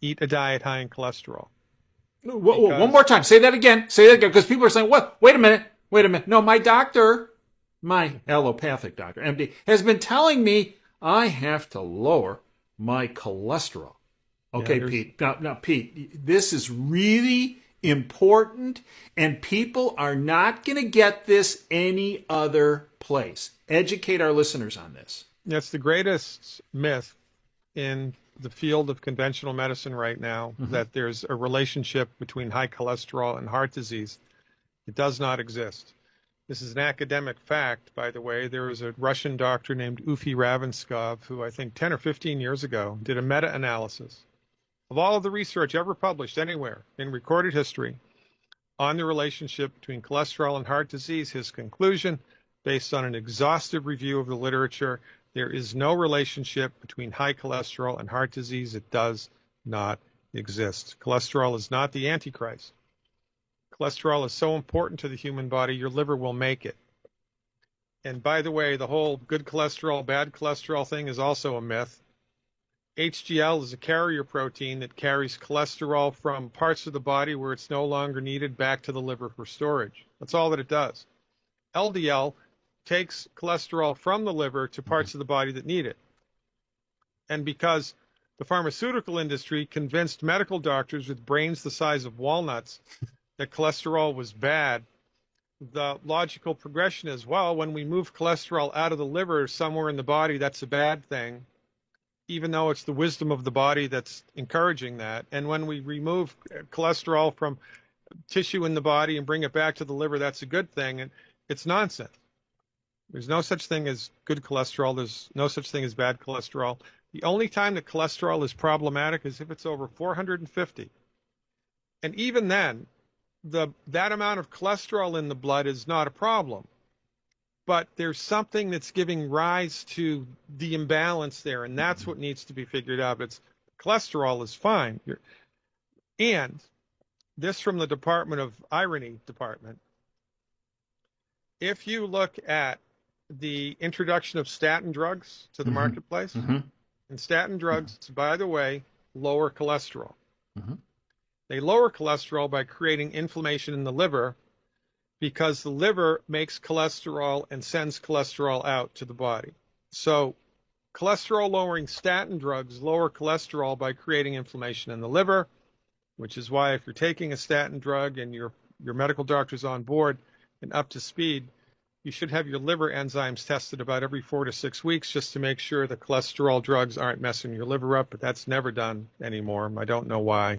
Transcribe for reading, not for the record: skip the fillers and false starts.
eat a diet high in cholesterol. One Because more time. Say that again. Say that again. Because people are saying, "What? Wait a minute. Wait a minute. No, my doctor, my allopathic doctor, MD, has been telling me I have to lower my cholesterol." yeah, Okay, Pete. Now, Pete, this is really important, and people are not going to get this any other place. Educate our listeners on this. that's the greatest myth in the field of conventional medicine right now, Mm-hmm. that there's a relationship between high cholesterol and heart disease. It does not exist. This is an academic fact, by the way. There was a Russian doctor named Ufi Ravenskov who I think 10 or 15 years ago did a meta-analysis of all of the research ever published anywhere in recorded history on the relationship between cholesterol and heart disease. His conclusion, based on an exhaustive review of the literature, there is no relationship between high cholesterol and heart disease. It does not exist. Cholesterol is not the Antichrist. Cholesterol is so important to the human body, your liver will make it. And by the way, the whole good cholesterol, bad cholesterol thing is also a myth. HDL is a carrier protein that carries cholesterol from parts of the body where it's no longer needed back to the liver for storage. That's all that it does. LDL takes cholesterol from the liver to parts of the body that need it. And because the pharmaceutical industry convinced medical doctors with brains the size of walnuts that cholesterol was bad, the logical progression is, well, when we move cholesterol out of the liver somewhere in the body, that's a bad thing, even though it's the wisdom of the body that's encouraging that. And when we remove cholesterol from tissue in the body and bring it back to the liver, that's a good thing. And it's nonsense. There's no such thing as good cholesterol. There's no such thing as bad cholesterol. The only time that cholesterol is problematic is if it's over 450. And even then, that amount of cholesterol in the blood is not a problem. But there's something that's giving rise to the imbalance there, and that's what needs to be figured out. It's cholesterol is fine. And this from the Department of Irony Department. If you look at the introduction of statin drugs to the Mm-hmm. marketplace, Mm-hmm. and statin drugs, by the way, lower cholesterol. Mm-hmm. They lower cholesterol by creating inflammation in the liver because the liver makes cholesterol and sends cholesterol out to the body. So cholesterol-lowering statin drugs lower cholesterol by creating inflammation in the liver, which is why if you're taking a statin drug and your medical doctor's on board and up to speed, you should have your liver enzymes tested about every 4 to 6 weeks just to make sure the cholesterol drugs aren't messing your liver up, but that's never done anymore. I don't know why.